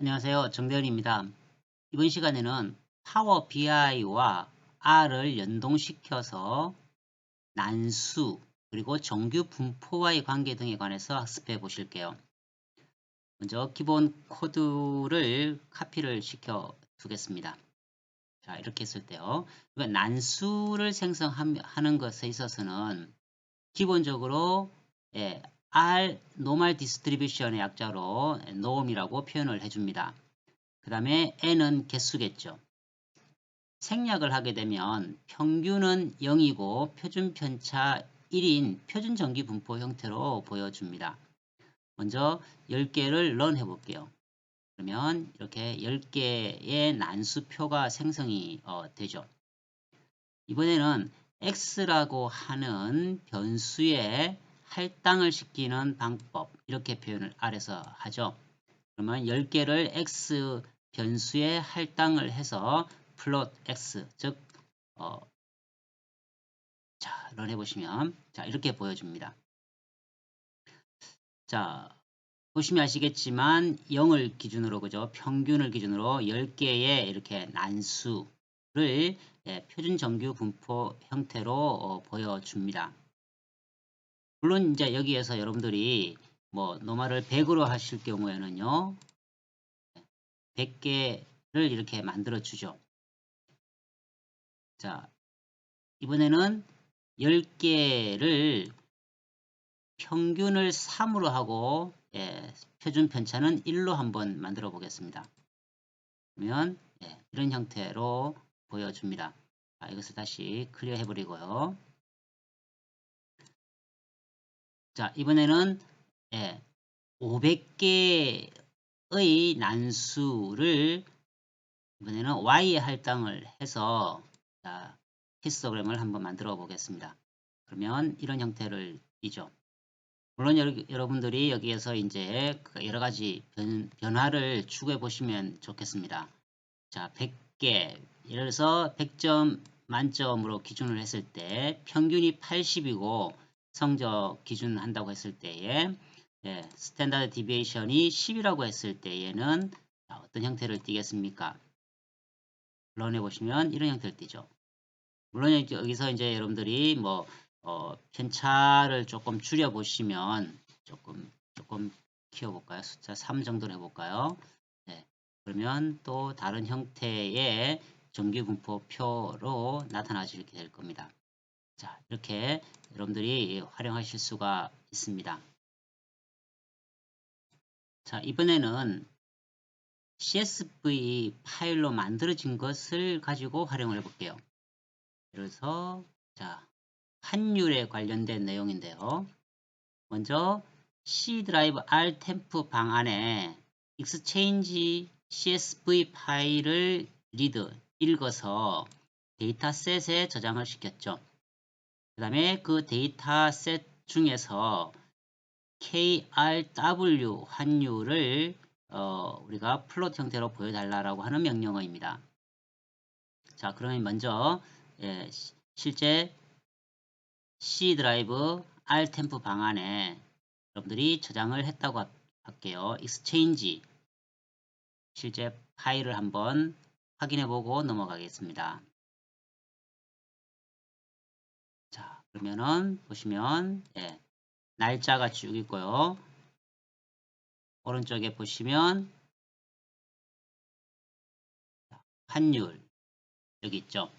안녕하세요. 정대현입니다. 이번 시간에는 파워 BI와 R을 연동시켜서 난수, 그리고 정규 분포와의 관계 등에 관해서 학습해 보실게요. 먼저 기본 코드를 카피를 시켜 두겠습니다. 자, 이렇게 했을 때요. 그러니까 난수를 생성하는 것에 있어서는 기본적으로 R, Normal Distribution의 약자로 NORM이라고 표현을 해줍니다. 그 다음에 n은 개수겠죠. 생략을 하게 되면 평균은 0이고 표준 편차 1인 표준 정기 분포 형태로 보여줍니다. 먼저 10개를 런 해볼게요. 그러면 이렇게 10개의 난수표가 생성이 되죠. 이번에는 x라고 하는 변수에 할당을 시키는 방법, 이렇게 표현을 아래서 하죠. 그러면 10개를 x 변수에 할당을 해서 플롯 x, 즉 자, 런 해보시면 자, 이렇게 보여줍니다. 자, 보시면 아시겠지만 0을 기준으로, 그죠? 평균을 기준으로 10개의 이렇게 난수를 표준 정규 분포 형태로 보여줍니다. 물론 이제 여기에서 여러분들이 뭐 노말을 100으로 하실 경우에는요, 100개를 이렇게 만들어 주죠. 자, 이번에는 10개를 평균을 3으로 하고 표준 편차는 1로 한번 만들어 보겠습니다. 그러면 이런 형태로 보여줍니다. 자, 이것을 다시 클리어 해버리고요. 자, 이번에는 500개의 난수를 이번에는 y에 할당을 해서 자, 히스토그램을 한번 만들어 보겠습니다. 그러면 이런 형태를 띠죠. 물론 여러분들이 여기에서 이제 여러 가지 변화를 추구해 보시면 좋겠습니다. 자, 100개, 예를 들어서 100점 만점으로 기준을 했을 때 평균이 80이고 성적 기준 한다고 했을 때에 스탠다드 디비에이션이 10이라고 했을 때에는 어떤 형태를 띠겠습니까? 런 해보시면 이런 형태를 띠죠. 물론 여기서 이제 여러분들이 뭐 편차를 조금 줄여 보시면 조금 키워볼까요? 숫자 3 정도로 해볼까요? 네. 그러면 또 다른 형태의 정규분포표로 나타나시게 될 겁니다. 자, 이렇게 여러분들이 활용하실 수가 있습니다. 자, 이번에는 CSV 파일로 만들어진 것을 가지고 활용을 해볼게요. 그래서 자, 환율에 관련된 내용인데요. 먼저 C 드라이브 R 템프 방안에 exchange CSV 파일을 리드 읽어서 데이터셋에 저장을 시켰죠. 그 다음에 그 데이터셋 중에서 KRW 환율을 우리가 플롯 형태로 보여달라고 하는 명령어입니다. 자, 그러면 먼저 실제 C 드라이브 R 템프 방안에 여러분들이 저장을 했다고 할게요. exchange 실제 파일을 한번 확인해 보고 넘어가겠습니다. 자, 그러면은 보시면 날짜가 쭉 있고요. 오른쪽에 보시면 환율 여기 있죠.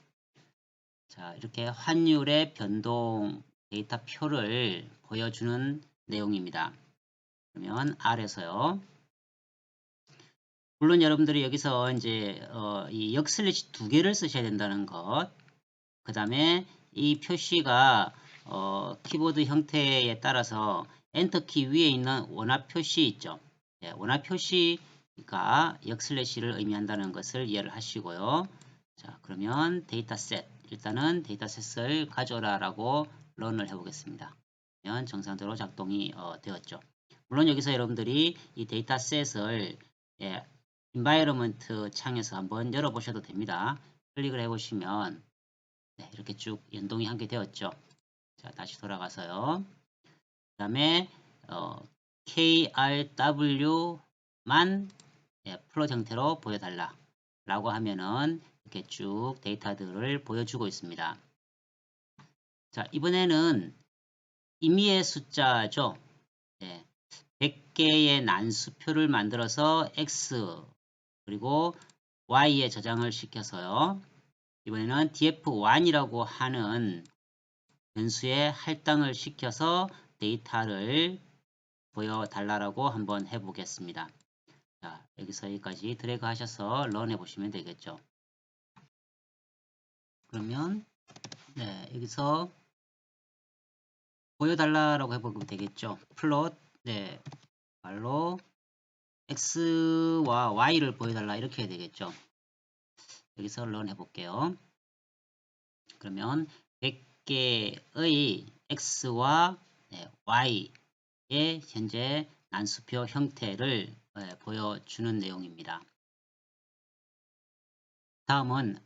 자, 이렇게 환율의 변동 데이터표를 보여주는 내용입니다. 그러면 R에서요. 물론 여러분들이 여기서 이제 이 역슬래시 2개를 쓰셔야 된다는 것. 그 다음에 이 표시가 키보드 형태에 따라서 엔터키 위에 있는 원화 표시 있죠. 원화 표시가 역슬래시를 의미한다는 것을 이해를 하시고요. 자, 그러면 데이터셋 일단은 데이터셋을 가져라 라고 런을 해보겠습니다. 그러면 정상적으로 작동이 되었죠. 물론 여기서 여러분들이 이 데이터셋을 environment 창에서 한번 열어보셔도 됩니다. 클릭을 해보시면 이렇게 쭉 연동이 한 게 되었죠. 자, 다시 돌아가서요. 그 다음에 KRW만 플롯 형태로 보여달라 라고 하면은 이렇게 쭉 데이터들을 보여주고 있습니다. 자, 이번에는 임의의 숫자죠. 100개의 난수표를 만들어서 X 그리고 Y에 저장을 시켜서요. 이번에는 df1이라고 하는 변수에 할당을 시켜서 데이터를 보여달라고 한번 해보겠습니다. 자, 여기서 여기까지 드래그 하셔서 런 해보시면 되겠죠. 그러면 여기서 보여달라고 해보면 되겠죠. 플롯 말로 x와 y를 보여달라 이렇게 해야 되겠죠. 여기서 런 해볼게요. 그러면 100개의 x와 y의 현재 난수표 형태를 보여주는 내용입니다. 다음은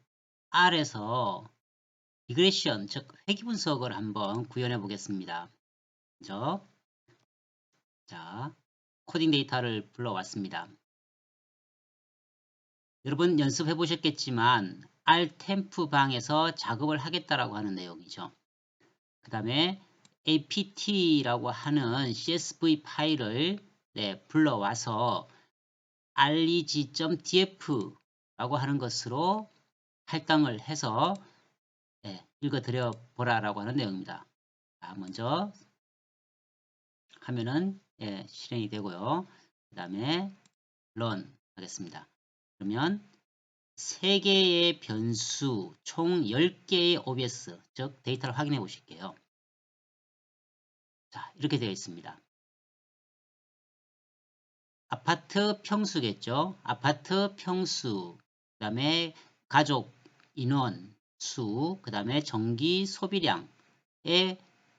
R에서 리그레션, 즉 회귀분석을 한번 구현해 보겠습니다. 먼저 자, 코딩 데이터를 불러왔습니다. 여러분 연습해 보셨겠지만 Rtemp 방에서 작업을 하겠다라고 하는 내용이죠. 그 다음에 apt라고 하는 csv 파일을 불러와서 reg.df 라고 하는 것으로 할당을 해서 읽어드려 보라라고 하는 내용입니다. 자, 먼저 하면은 실행이 되고요. 그 다음에 run 하겠습니다. 그러면 3개의 변수 총 10개의 OBS 즉 데이터를 확인해 보실게요. 자, 이렇게 되어 있습니다. 아파트 평수겠죠. 아파트 평수, 그 다음에 가족 인원 수, 그 다음에 전기 소비량의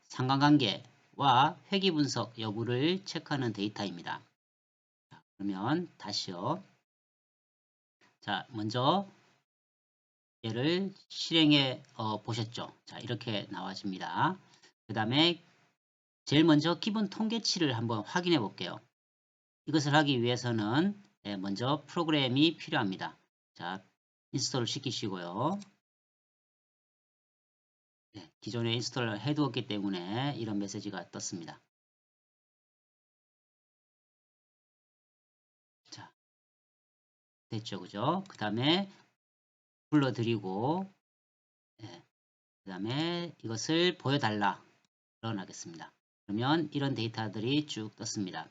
상관관계와 회귀분석 여부를 체크하는 데이터입니다. 자, 그러면 다시요. 자, 먼저 얘를 실행해 보셨죠. 자, 이렇게 나와집니다. 그 다음에 제일 먼저 기본 통계치를 한번 확인해 볼게요. 이것을 하기 위해서는 먼저 프로그램이 필요합니다. 자, 인스톨을 시키시고요. 기존에 인스톨을 해두었기 때문에 이런 메시지가 떴습니다. 자, 됐죠, 그죠? 그 다음에 불러드리고, 그 다음에 이것을 보여달라. 런하겠습니다. 그러면 이런 데이터들이 쭉 떴습니다.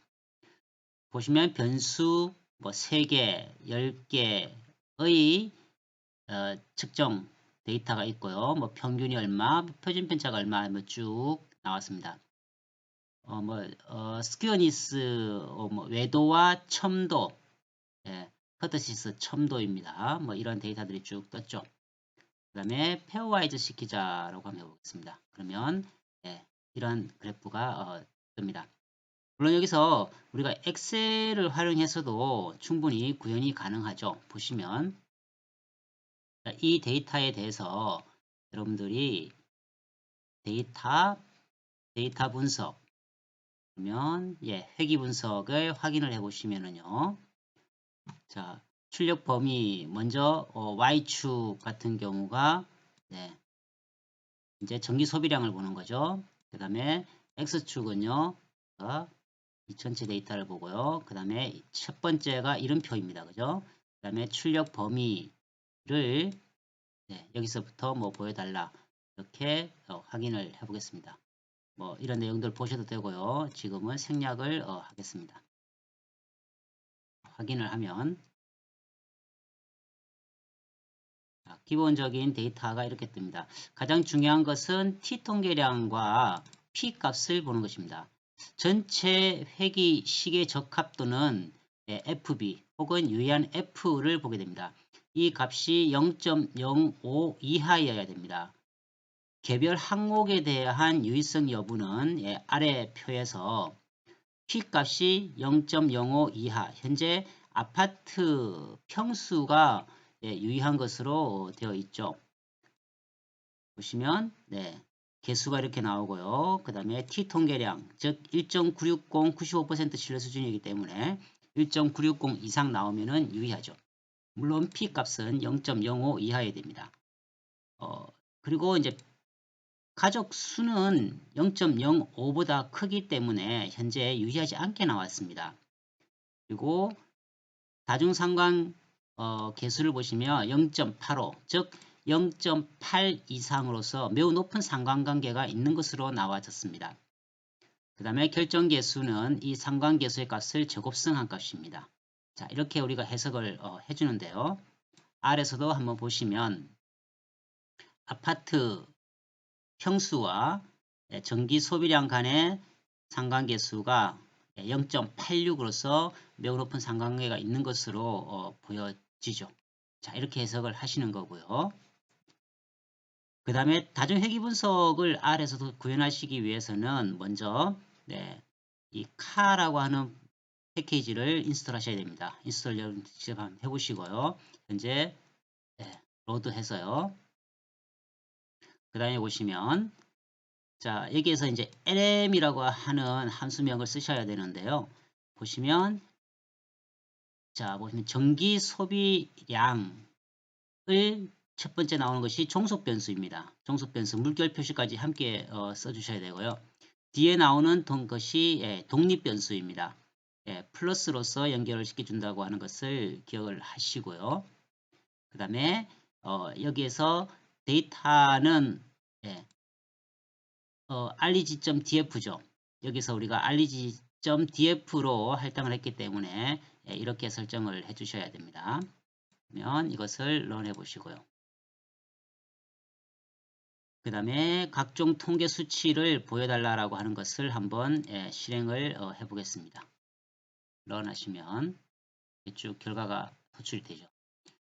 보시면 변수 뭐 3개, 10개의 측정 데이터가 있고요. 뭐 평균이 얼마, 표준 편차가 얼마 뭐 쭉 나왔습니다. 스퀘어니스 뭐 외도와 첨도, 커터시스 첨도입니다. 뭐 이런 데이터들이 쭉 떴죠. 그 다음에 페어와이즈 시키자라고 한번 해보겠습니다. 그러면 이런 그래프가 뜹니다. 물론 여기서 우리가 엑셀을 활용해서도 충분히 구현이 가능하죠. 보시면 이 데이터에 대해서 여러분들이 데이터 분석 그러면 회귀 분석을 확인을 해 보시면은요. 자, 출력 범위 먼저 Y축 같은 경우가 이제 전기 소비량을 보는 거죠. 그 다음에 X축은요. 이 전체 데이터를 보고요. 그 다음에 첫 번째가 이름표입니다. 그죠? 그 다음에 출력 범위를 여기서부터 뭐 보여달라. 이렇게 확인을 해 보겠습니다. 뭐 이런 내용들 보셔도 되고요. 지금은 생략을 하겠습니다. 확인을 하면 기본적인 데이터가 이렇게 뜹니다. 가장 중요한 것은 t 통계량과 p 값을 보는 것입니다. 전체 회귀 시계 적합도는 FB 혹은 유의한 F를 보게 됩니다. 이 값이 0.05 이하여야 됩니다. 개별 항목에 대한 유의성 여부는 아래 표에서 P 값이 0.05 이하, 현재 아파트 평수가 유의한 것으로 되어 있죠. 보시면 개수가 이렇게 나오고요. 그 다음에 T 통계량, 즉 1.960 95% 신뢰 수준이기 때문에 1.960 이상 나오면은 유의하죠. 물론 P 값은 0.05 이하여야 됩니다. 그리고 이제 가족 수는 0.05보다 크기 때문에 현재 유의하지 않게 나왔습니다. 그리고 다중상관 개수를 보시면 0.85, 즉 0.8 이상으로서 매우 높은 상관관계가 있는 것으로 나와졌습니다. 그 다음에 결정계수는 이 상관계수의 값을 제곱성한 값입니다. 자, 이렇게 우리가 해석을 해주는데요. 아래서도 한번 보시면 아파트 평수와 전기 소비량 간의 상관계수가 0.86으로서 매우 높은 상관관계가 있는 것으로 보여지죠. 자, 이렇게 해석을 하시는 거고요. 그 다음에 다중회귀 분석을 R에서도 구현하시기 위해서는 먼저 이 카라고 하는 패키지를 인스톨 하셔야 됩니다. 인스톨 여러분 직접 한번 해보시고요. 현재 로드 해서요. 그 다음에 보시면 자, 여기에서 이제 LM이라고 하는 함수명을 쓰셔야 되는데요. 보시면 전기 소비량을 첫 번째 나오는 것이 종속 변수입니다. 종속 변수 물결 표시까지 함께 써주셔야 되고요. 뒤에 나오는 것이 독립 변수입니다. 플러스로서 연결을 시켜준다고 하는 것을 기억을 하시고요. 그 다음에 여기에서 데이터는 reg.df죠. 여기서 우리가 reg.df로 할당을 했기 때문에 이렇게 설정을 해 주셔야 됩니다. 그러면 이것을 런해 보시고요. 그 다음에 각종 통계 수치를 보여달라고 하는 것을 한번 실행을 해 보겠습니다. 런 하시면 쭉 결과가 도출이 되죠.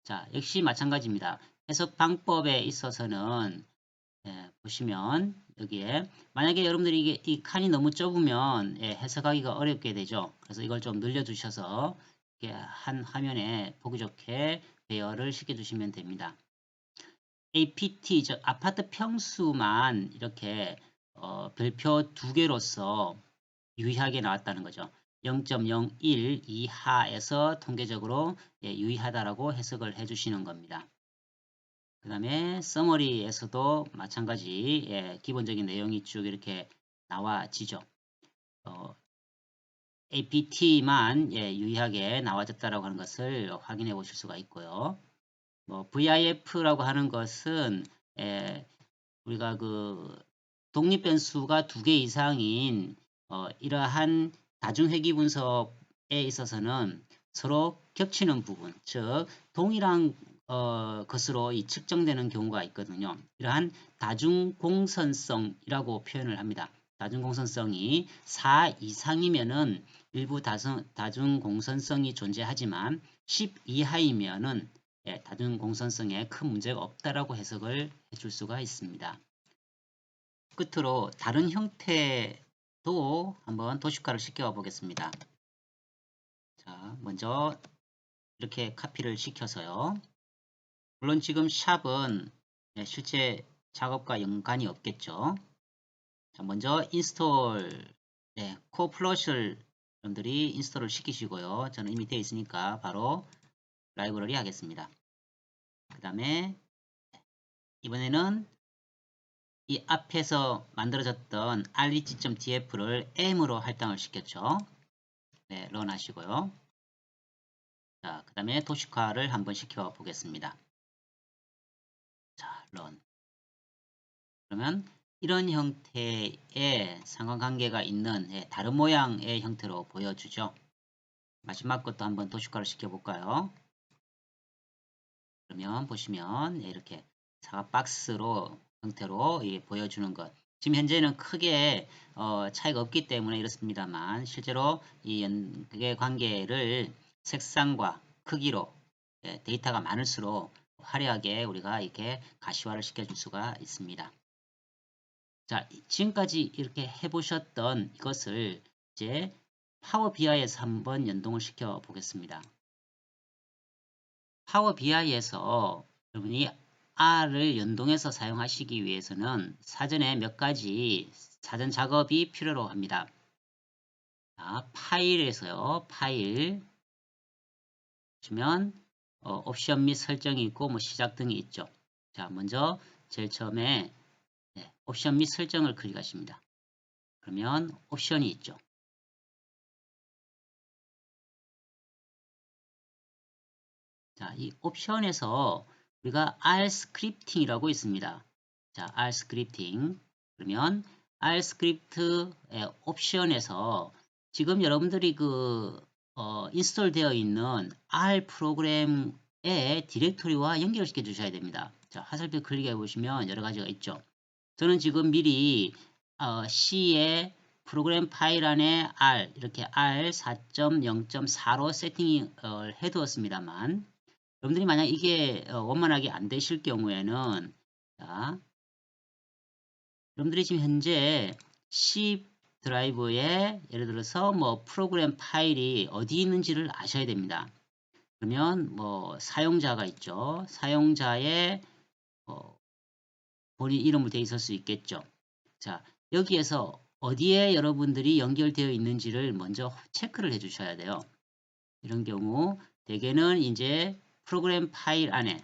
자, 역시 마찬가지입니다. 해석 방법에 있어서는 보시면 여기에 만약에 여러분들이 이 칸이 너무 좁으면 해석하기가 어렵게 되죠. 그래서 이걸 좀 늘려 주셔서 한 화면에 보기 좋게 배열을 시켜 주시면 됩니다. APT 즉 아파트 평수만 이렇게 별표 2개로서 유의하게 나왔다는 거죠. 0.01 이하에서 통계적으로 유의하다라고 해석을 해 주시는 겁니다. 그 다음에 서머리에서도 마찬가지 기본적인 내용이 쭉 이렇게 나와지죠. APT만 유의하게 나와졌다라고 하는 것을 확인해 보실 수가 있고요. VIF라고 하는 것은 우리가 그 독립 변수가 2개 이상인 이러한 다중회귀 분석에 있어서는 서로 겹치는 부분, 즉 동일한 것으로 측정되는 경우가 있거든요. 이러한 다중공선성이라고 표현을 합니다. 다중공선성이 4 이상이면은 일부 다중공선성이 존재하지만 10 이하이면은 다중공선성에 큰 문제가 없다라고 해석을 해줄 수가 있습니다. 끝으로 다른 형태도 한번 도식화를 시켜 보겠습니다. 자, 먼저 이렇게 카피를 시켜서요. 물론 지금 샵은 실제 작업과 연관이 없겠죠. 자, 먼저 인스톨 코어 플러시를 여러분들이 인스톨을 시키시고요. 저는 이미 되어 있으니까 바로 라이브러리 하겠습니다. 그 다음에 이번에는 이 앞에서 만들어졌던 reg.df를 m으로 할당을 시켰죠. 런 하시고요. 자, 그 다음에 도식화를 한번 시켜 보겠습니다. 자, 런. 그러면 이런 형태의 상관관계가 있는 다른 모양의 형태로 보여주죠. 마지막 것도 한번 도식화를 시켜볼까요? 그러면 보시면 이렇게 사각 박스로 형태로 보여주는 것. 지금 현재는 크게 차이가 없기 때문에 이렇습니다만 실제로 이 연계 관계를 색상과 크기로 데이터가 많을수록 화려하게 우리가 이렇게 가시화를 시켜줄 수가 있습니다. 자, 지금까지 이렇게 해보셨던 이것을 이제 파워 BI에서 한번 연동을 시켜 보겠습니다. 파워 BI에서 여러분이 R을 연동해서 사용하시기 위해서는 사전에 몇 가지 사전 작업이 필요로 합니다. 자, 파일에서요. 파일, 보시면 옵션 및 설정이 있고 뭐 시작 등이 있죠. 자, 먼저 제일 처음에 옵션 및 설정을 클릭하십니다. 그러면 옵션이 있죠. 자, 이 옵션에서 우리가 R 스크립팅이라고 있습니다. 자, R 스크립팅. 그러면 R 스크립트의 옵션에서 지금 여러분들이 인스톨 되어 있는 R 프로그램의 디렉토리와 연결시켜 주셔야 됩니다. 자, 화살표 클릭해 보시면 여러 가지가 있죠. 저는 지금 미리 C의 프로그램 파일 안에 R 이렇게 R 4.0.4로 세팅을 해두었습니다만 여러분들이 만약 이게 원만하게 안 되실 경우에는 자, 여러분들이 지금 현재 C 드라이브에 예를 들어서 뭐 프로그램 파일이 어디 있는지를 아셔야 됩니다. 그러면 뭐 사용자가 있죠. 사용자의 본인 이름으로 되어 있을 수 있겠죠. 자, 여기에서 어디에 여러분들이 연결되어 있는지를 먼저 체크를 해 주셔야 돼요. 이런 경우 대개는 이제 프로그램 파일 안에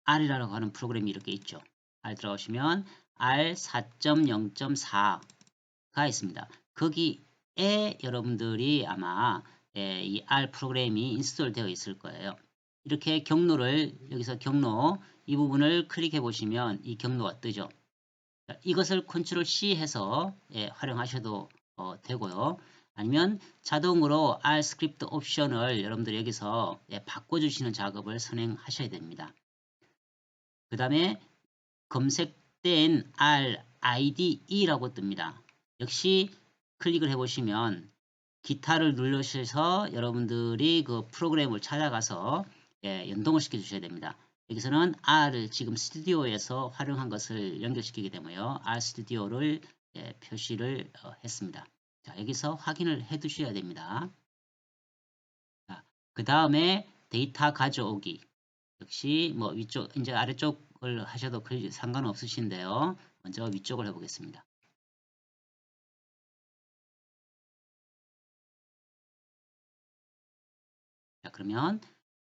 R이라고 하는 프로그램이 이렇게 있죠. R 들어가시면 R 4.0.4가 있습니다. 거기에 여러분들이 아마 이 R 프로그램이 인스톨 되어 있을 거예요. 이렇게 경로를 여기서 경로 이 부분을 클릭해 보시면 이 경로가 뜨죠. 이것을 컨트롤 C 해서 활용하셔도 되고요. 아니면 자동으로 R 스크립트 옵션을 여러분들이 여기서 바꿔주시는 작업을 선행하셔야 됩니다. 그 다음에 검색된 RIDE라고 뜹니다. 역시 클릭을 해보시면 기타를 누르셔서 여러분들이 그 프로그램을 찾아가서 연동을 시켜 주셔야 됩니다. 여기서는 R을 지금 스튜디오에서 활용한 것을 연결시키게 되고요. R 스튜디오를 표시를 했습니다. 자, 여기서 확인을 해 두셔야 됩니다. 그 다음에 데이터 가져오기. 역시 뭐 위쪽, 이제 아래쪽을 하셔도 상관없으신데요. 먼저 위쪽을 해보겠습니다. 자, 그러면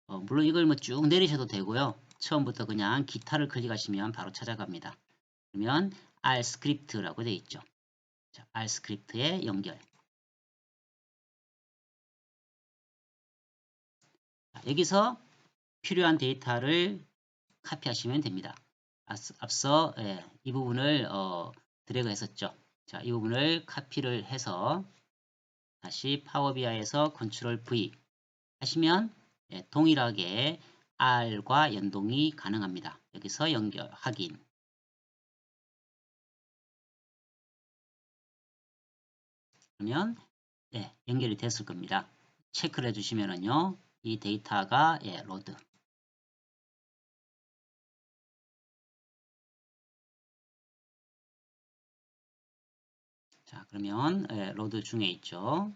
물론 이걸 뭐 쭉 내리셔도 되고요. 처음부터 그냥 기타를 클릭하시면 바로 찾아갑니다. 그러면 R 스크립트라고 되어 있죠. 자, R 스크립트에 연결. 자, 여기서 필요한 데이터를 카피하시면 됩니다. 앞서 이 부분을 드래그 했었죠. 자, 이 부분을 카피를 해서 다시 파워 BI에서 컨트롤 V 하시면 동일하게 R과 연동이 가능합니다. 여기서 연결, 확인. 그러면 연결이 됐을 겁니다. 체크를 해주시면은요, 이 데이터가 로드. 자, 그러면 로드 중에 있죠.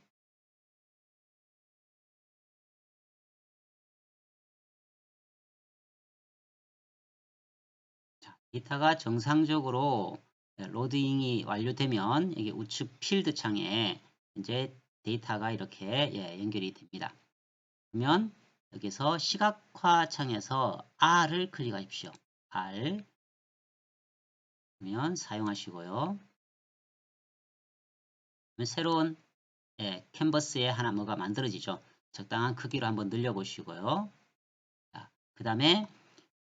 자, 데이터가 정상적으로 로딩이 완료되면 여기 우측 필드 창에 이제 데이터가 이렇게 연결이 됩니다. 그러면 여기서 시각화 창에서 R을 클릭하십시오. R 그러면 사용하시고요. 새로운 캔버스에 하나 뭐가 만들어지죠. 적당한 크기로 한번 늘려보시고요. 그 다음에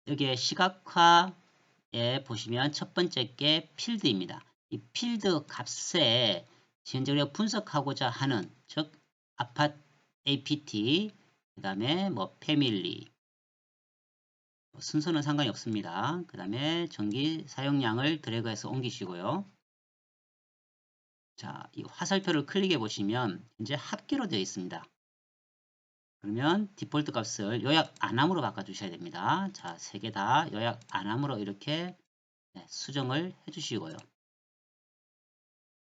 여기에 시각화에 보시면 첫 번째 게 필드입니다. 이 필드 값에 현재 분석하고자 하는 즉 아파트 APT 그 다음에 뭐 패밀리 순서는 상관이 없습니다. 그 다음에 전기 사용량을 드래그해서 옮기시고요. 자, 이 화살표를 클릭해 보시면 이제 합계로 되어 있습니다. 그러면 디폴트 값을 요약 안함으로 바꿔주셔야 됩니다. 자, 세 개 다 요약 안함으로 이렇게 수정을 해주시고요.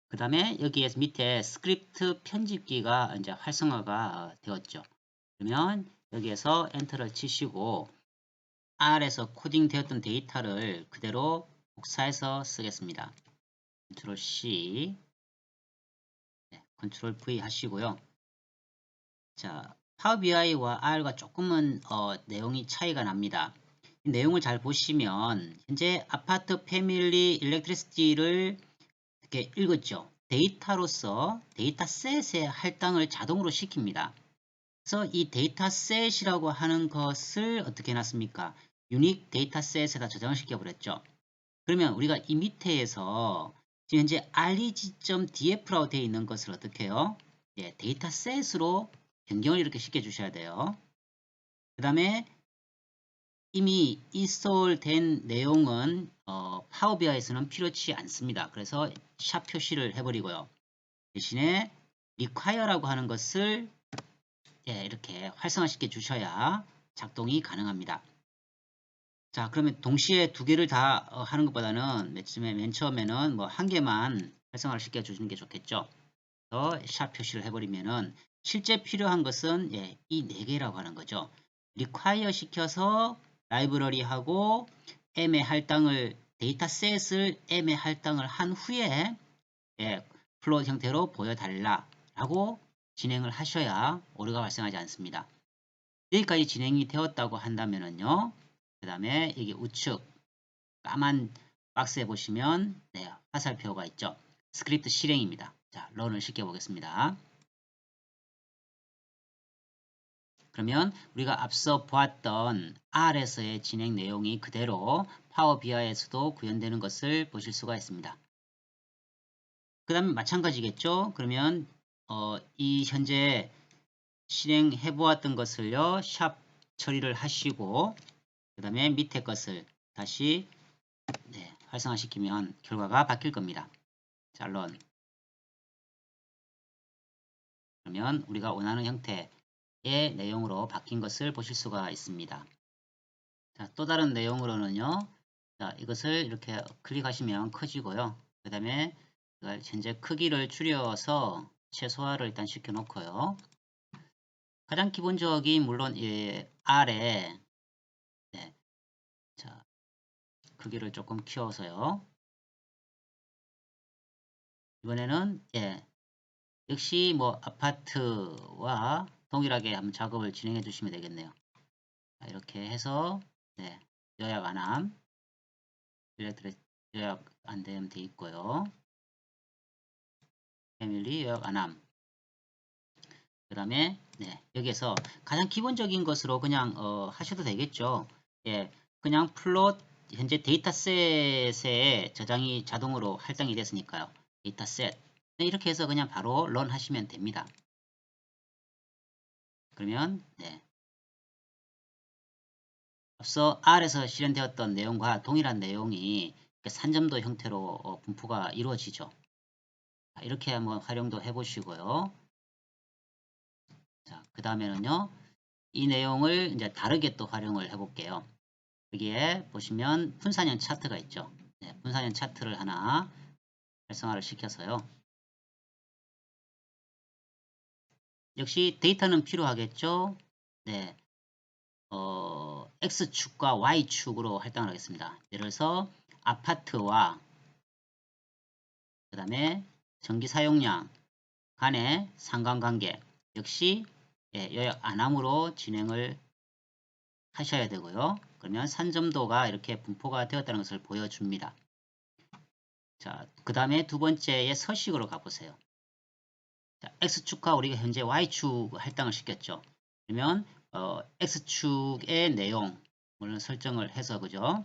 그 다음에 여기에 밑에 스크립트 편집기가 이제 활성화가 되었죠. 그러면 여기에서 엔터를 치시고 R에서 코딩 되었던 데이터를 그대로 복사해서 쓰겠습니다. 컨트롤 C, 컨트롤 V 하시고요. 자, 파워 BI와 R과 조금은 내용이 차이가 납니다. 이 내용을 잘 보시면 현재 아파트 패밀리 일렉트리시티를 이렇게 읽었죠. 데이터로서 데이터셋의 할당을 자동으로 시킵니다. 그래서 이 데이터셋이라고 하는 것을 어떻게 해놨습니까? 유닉 데이터셋에다 저장을 시켜버렸죠. 그러면 우리가 이 밑에에서 지금 현재 reg.df라고 되어 있는 것을 어떻게 해요? 예, 데이터셋으로 변경을 이렇게 시켜주셔야 돼요. 그 다음에 이미 인스톨된 내용은 파워 BI에서는 필요치 않습니다. 그래서 샵 표시를 해버리고요. 대신에 require라고 하는 것을 예, 이렇게 활성화시켜 주셔야 작동이 가능합니다. 자, 그러면 동시에 두 개를 다 하는 것보다는 맨 처음에는 뭐 한 개만 활성화를 시켜 주시는 게 좋겠죠. 그래서 샵 표시를 해버리면은 실제 필요한 것은 예, 이 네 개라고 하는 거죠. require 시켜서 라이브러리하고 M의 할당을 데이터셋을 M의 할당을 한 후에 예, 플롯 형태로 보여달라 라고 진행을 하셔야 오류가 발생하지 않습니다. 여기까지 진행이 되었다고 한다면은요. 그 다음에 여기 우측 까만 박스에 보시면 네, 화살표가 있죠. 스크립트 실행입니다. 자, 런을 시켜 보겠습니다. 그러면 우리가 앞서 보았던 R에서의 진행 내용이 그대로 파워 BI에서도 구현되는 것을 보실 수가 있습니다. 그 다음에 마찬가지겠죠. 그러면 이 현재 실행해 보았던 것을요. 샵 처리를 하시고 그 다음에 밑에 것을 다시 네, 활성화시키면 결과가 바뀔 겁니다. 자, 런. 그러면 우리가 원하는 형태의 내용으로 바뀐 것을 보실 수가 있습니다. 자, 또 다른 내용으로는요. 자, 이것을 이렇게 클릭하시면 커지고요. 그 다음에 현재 크기를 줄여서 최소화를 일단 시켜 놓고요. 가장 기본적인 물론 R에 네, 자, 크기를 조금 키워서요. 이번에는 예, 역시 뭐 아파트와 동일하게 한번 작업을 진행해 주시면 되겠네요. 자, 이렇게 해서 네, 요약 안함 요약 안되면 돼 있고요. 패밀리 요약 안함 그 다음에 네, 여기에서 가장 기본적인 것으로 그냥 하셔도 되겠죠. 예, 그냥 플롯 현재 데이터셋에 저장이 자동으로 할당이 됐으니까요. 데이터셋 네, 이렇게 해서 그냥 바로 런 하시면 됩니다. 그러면 네, 앞서 R에서 실현되었던 내용과 동일한 내용이 산점도 형태로 분포가 이루어지죠. 이렇게 한번 활용도 해보시고요. 자, 그 다음에는요. 이 내용을 이제 다르게 또 활용을 해볼게요. 여기에 보시면 분산형 차트가 있죠. 네, 분산형 차트를 하나 활성화를 시켜서요. 역시 데이터는 필요하겠죠. 네, X축과 Y축으로 할당을 하겠습니다. 예를 들어서 아파트와 그 다음에 전기 사용량 간의 상관관계 역시 예, 요약 안함으로 진행을 하셔야 되고요. 그러면 산점도가 이렇게 분포가 되었다는 것을 보여줍니다. 자, 그 다음에 두 번째의 서식으로 가보세요. 자, X축과 우리가 현재 Y축 할당을 시켰죠. 그러면 X축의 내용을 설정을 해서 그죠?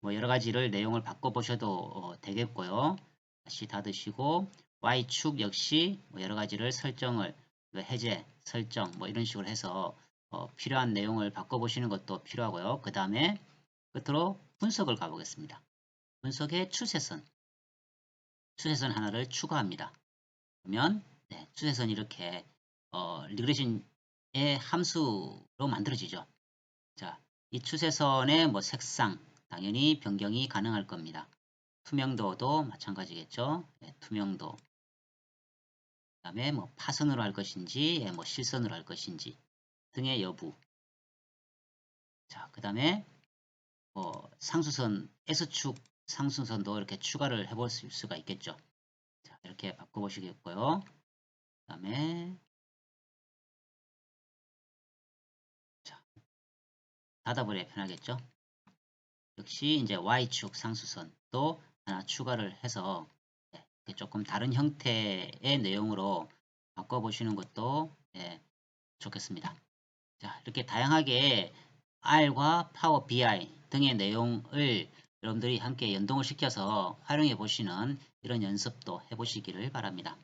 뭐 여러 가지를 내용을 바꿔 보셔도 되겠고요. 다시 닫으시고 Y축 역시 뭐 여러 가지를 설정을 해제, 설정 뭐 이런 식으로 해서 필요한 내용을 바꿔 보시는 것도 필요하고요. 그 다음에 끝으로 분석을 가보겠습니다. 분석의 추세선 하나를 추가합니다. 그러면 네, 추세선이 이렇게 리그레션의 함수로 만들어지죠. 자, 이 추세선의 뭐 색상 당연히 변경이 가능할 겁니다. 투명도도 마찬가지겠죠. 네, 투명도. 그 다음에 뭐 파선으로 할 것인지, 뭐 실선으로 할 것인지 등의 여부. 자, 그 다음에 뭐 상수선, S축 상수선도 이렇게 추가를 해볼 수가 있겠죠. 자, 이렇게 바꿔보시겠고요. 그 다음에 닫아버려야 편하겠죠. 역시 이제 Y축 상수선 또 하나 추가를 해서 조금 다른 형태의 내용으로 바꿔보시는 것도 좋겠습니다. 자, 이렇게 다양하게 R과 파워 BI 등의 내용을 여러분들이 함께 연동을 시켜서 활용해 보시는 이런 연습도 해 보시기를 바랍니다.